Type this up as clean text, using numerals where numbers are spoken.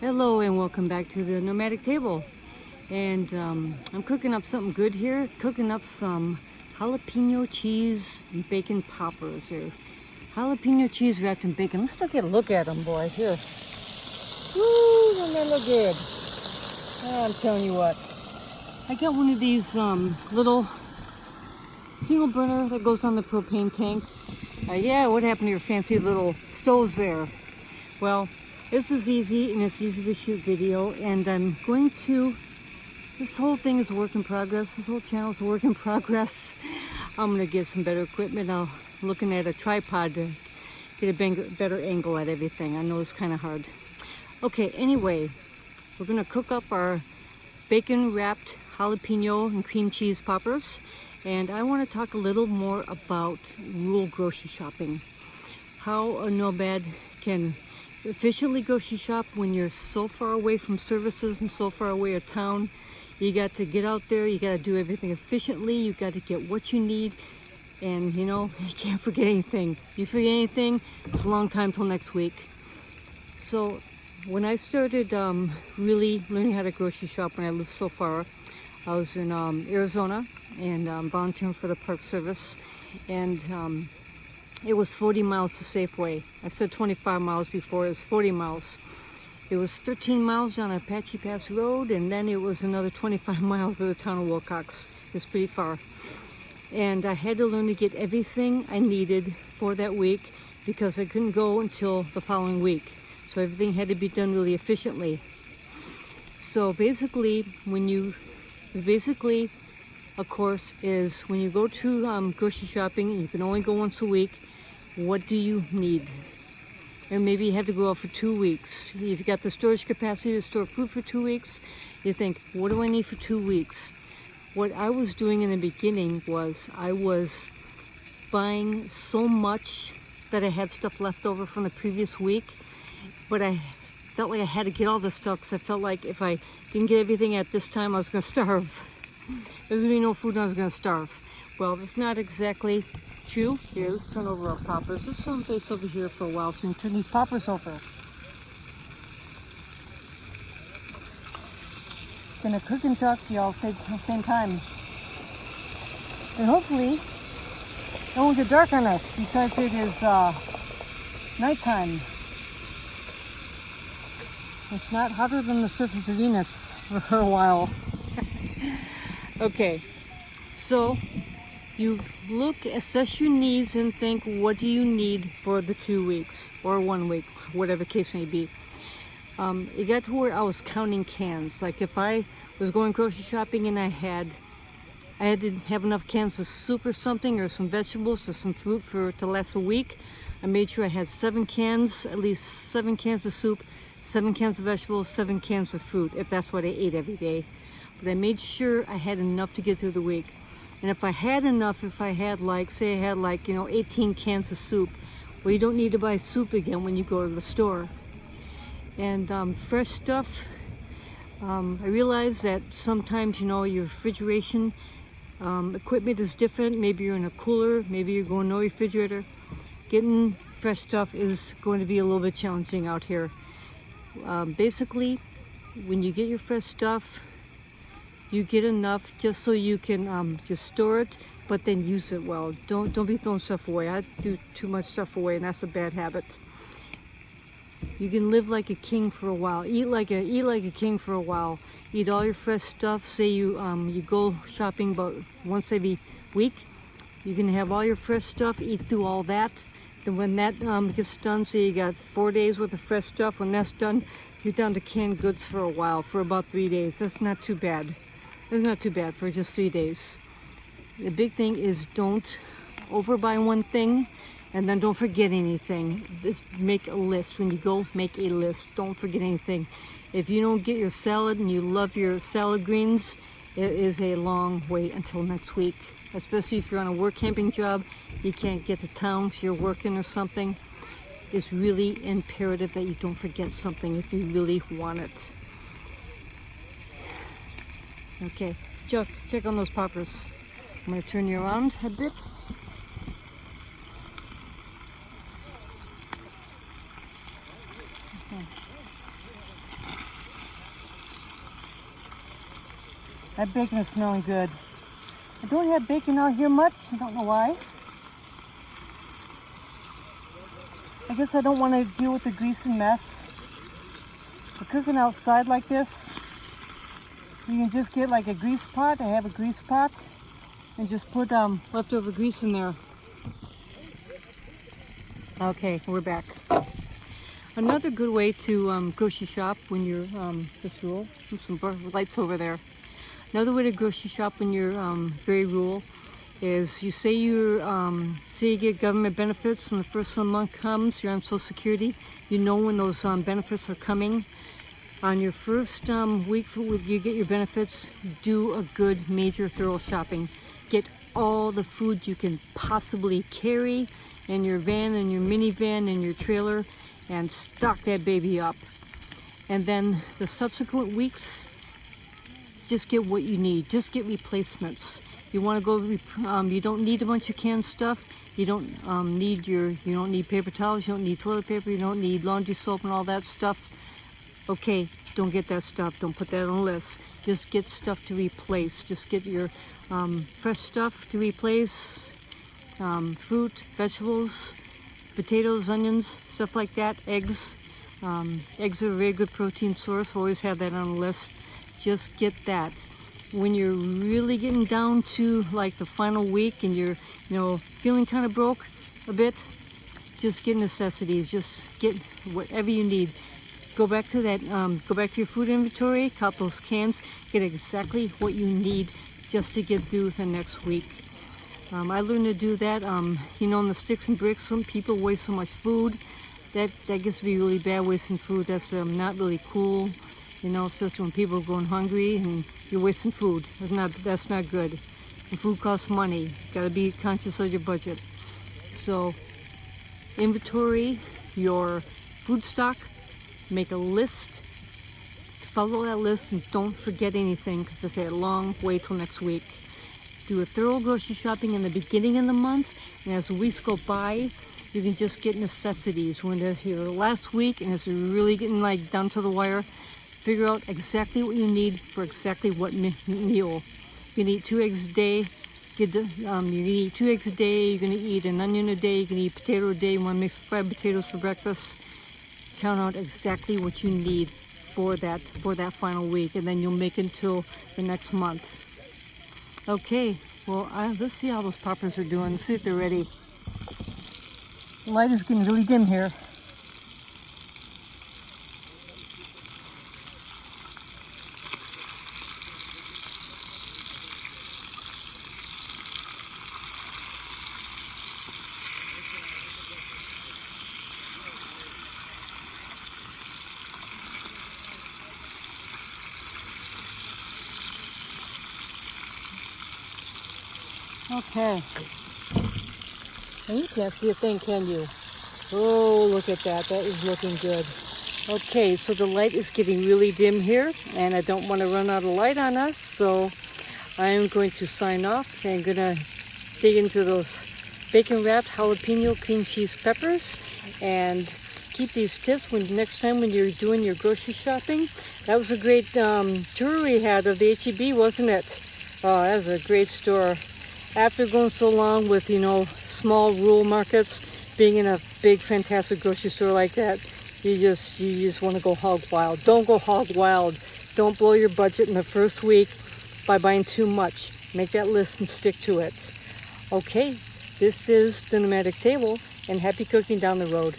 Hello and welcome back to the Nomadic Table. And I'm cooking up something good here. Cooking up some jalapeno cheese and bacon poppers here. Jalapeno cheese wrapped in bacon. Let's take a look at them, boy. Here. Woo, don't they look good? I'm telling you what. I got one of these little single burner that goes on the propane tank. Yeah, what happened to your fancy little stoves there? Well, this is easy and it's easy to shoot video, and I'm going to, this whole thing is a work in progress. This whole channel is a work in progress. I'm going to get some better equipment. I'm looking at a tripod to get a better angle at everything. I know it's kind of hard. Okay, anyway, we're going to cook up our bacon wrapped jalapeno and cream cheese poppers. And I want to talk a little more about rural grocery shopping. How a nomad can efficiently grocery shop when you're so far away from services and so far away of town. You got to get out there, you got to do everything efficiently, you got to get what you need, and you know, you can't forget anything. You forget anything, it's a long time till next week. So when I started really learning how to grocery shop when I lived so far, I was in Arizona and volunteering for the Park Service, and it was 40 miles to Safeway. I said 25 miles before, it was 40 miles. It was 13 miles down Apache Pass Road, and then it was another 25 miles to the town of Wilcox. It's pretty far. And I had to learn to get everything I needed for that week because I couldn't go until the following week. So everything had to be done really efficiently. So basically, of course, is when you go to grocery shopping and you can only go once a week, what do you need? And maybe you have to go out for 2 weeks. If you've got the storage capacity to store food for 2 weeks, you think, what do I need for 2 weeks? What I was doing in the beginning was I was buying so much that I had stuff left over from the previous week, but I felt like I had to get all this stuff because I felt like if I didn't get everything at this time, I was going to starve. There's going to be no food and I was going to starve. Well, it's not exactly true. Here, let's turn over our poppers. Let's turn this over here for a while so we can turn these poppers over. Gonna cook and talk to y'all at the same time. And hopefully, it won't get dark on us because it is nighttime. It's not hotter than the surface of Venus for a while. Okay, so you look, assess your needs and think, what do you need for the 2 weeks or 1 week, whatever case may be. It got to where I was counting cans. Like if I was going grocery shopping and I had to have enough cans of soup or something, or some vegetables or some fruit to last a week, I made sure I had 7 cans, at least 7 cans of soup, 7 cans of vegetables, 7 cans of fruit, if that's what I ate every day. But I made sure I had enough to get through the week. And if I had enough, if I had like, say I had like, 18 cans of soup, well, you don't need to buy soup again when you go to the store. And fresh stuff, I realize that sometimes, your refrigeration equipment is different. Maybe you're in a cooler, maybe you're going no refrigerator. Getting fresh stuff is going to be a little bit challenging out here. Basically, when you get your fresh stuff, you get enough just so you can just store it, but then use it well. Don't be throwing stuff away. I do too much stuff away, and that's a bad habit. You can live like a king for a while. Eat like a king for a while. Eat all your fresh stuff. Say you go shopping about once every week. You can have all your fresh stuff. Eat through all that. Then when that gets done, say you got 4 days worth of fresh stuff. When that's done, you're down to canned goods for a while, for about 3 days. That's not too bad. It's not too bad for just 3 days. The big thing is don't overbuy one thing and then don't forget anything. Just make a list. When you go, make a list. Don't forget anything. If you don't get your salad and you love your salad greens, it is a long wait until next week. Especially if you're on a work camping job, you can't get to town if you're working or something. It's really imperative that you don't forget something if you really want it. Okay, let's check on those poppers. I'm going to turn you around a bit. Okay. That bacon is smelling good. I don't have bacon out here much. I don't know why. I guess I don't want to deal with the grease and mess. For cooking outside like this, you can just get like a grease pot. I have a grease pot and just put leftover grease in there. Okay, we're back. Another good way to grocery shop when you're just rural. There's some lights over there. Another way to grocery shop when you're very rural is you say you get government benefits and the first of the month comes, you're on Social Security. You know when those benefits are coming. On your first week you get your benefits, do a good major thorough shopping. Get all the food you can possibly carry in your van and your minivan and your trailer and stock that baby up. And then the subsequent weeks, just get what you need. Just get replacements. You want to go, you don't need a bunch of canned stuff. You don't need paper towels. You don't need toilet paper. You don't need laundry soap and all that stuff. Okay, don't get that stuff. Don't put that on the list. Just get stuff to replace. Just get your fresh stuff to replace. Fruit, vegetables, potatoes, onions, stuff like that. Eggs. Eggs are a very good protein source. Always have that on the list. Just get that. When you're really getting down to like the final week and you're, feeling kind of broke a bit, just get necessities. Just get whatever you need. Go back to that. Go back to your food inventory. Count those cans. Get exactly what you need just to get through the next week. I learned to do that. In the sticks and bricks, some people waste so much food. That gets to be really bad, wasting food. That's not really cool. Especially when people are going hungry and you're wasting food. That's not good. And food costs money. Gotta be conscious of your budget. So, inventory your food stock. Make a list. Follow that list and don't forget anything because it's a long way till next week. Do a thorough grocery shopping in the beginning of the month, and as the weeks go by, you can just get necessities. When they're here last week and it's really getting like down to the wire, figure out exactly what you need for exactly what meal. You can eat 2 eggs a day. You can eat 2 eggs a day. You're gonna eat an onion a day. You can eat potato a day. You want to mix fried potatoes for breakfast. Count out exactly what you need for that final week, and then you'll make it until the next month. Okay, well, let's see how those poppers are doing. Let's see if they're ready. The light is getting really dim here. Okay. And you can't see a thing, can you? Oh, look at that. That is looking good. Okay, so the light is getting really dim here, and I don't want to run out of light on us, so I am going to sign off and going to dig into those bacon wrapped jalapeno cream cheese peppers and keep these tips next time when you're doing your grocery shopping. That was a great tour we had of the H-E-B, wasn't it? Oh, that was a great store. After going so long with, small rural markets, being in a big, fantastic grocery store like that, you just want to go hog wild. Don't go hog wild. Don't blow your budget in the first week by buying too much. Make that list and stick to it. Okay, this is the Nomadic Table, and happy cooking down the road.